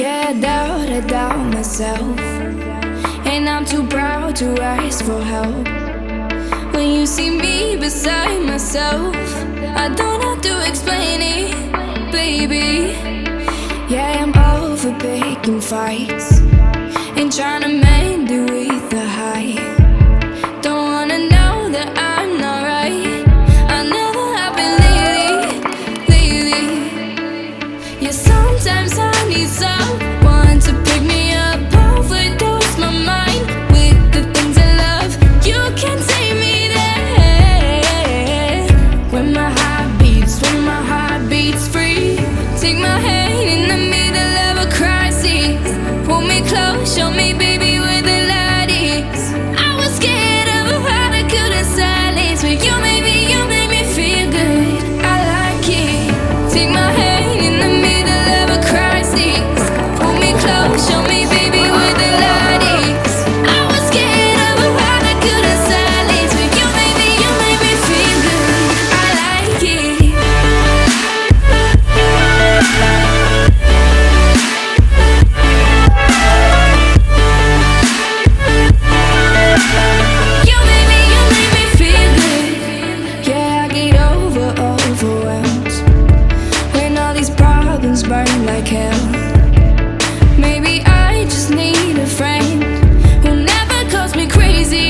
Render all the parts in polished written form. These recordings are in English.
Yeah, I doubt myself, and I'm too proud to ask for help. When you see me beside myself, I don't have to explain it, baby. Yeah, I'm over picking fights and trying to mend it with the high. Don't wanna know that I'm not right. I never have been lately. Yeah, sometimes I need someone to pick me up, overdose my mind with the things I love. You can take me there when my heart beats free. Take my hand in the middle of a crisis, pull me close, show me baby where the light is. I was scared of a heart I couldn't silence, but you make me feel good. I like it. Take my hand in the middle of a crisis, pull me close, show me baby where the light is. I was scared of a heart I couldn't silence, but you make me feel good. I like it. You make me feel good. Yeah, I get overwhelmed when all these problems burn like hell. Maybe I just need a friend who never calls me crazy.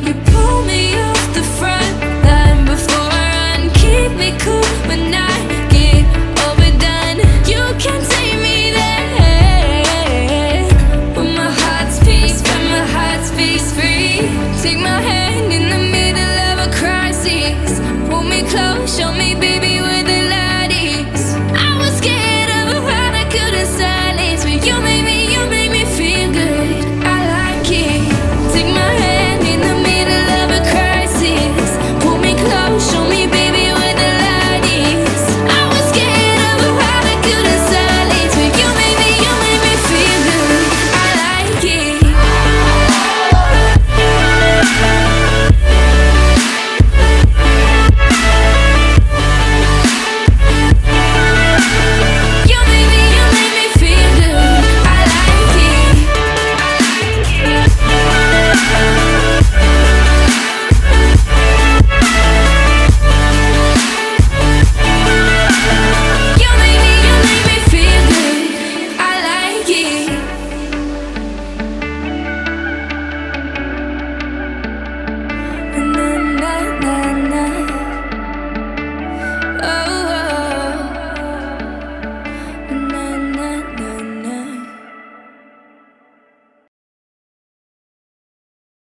You pull me off the front line before I run, keep me cool when I get overdone. You can take me there when my heart's peace free. Take my hand in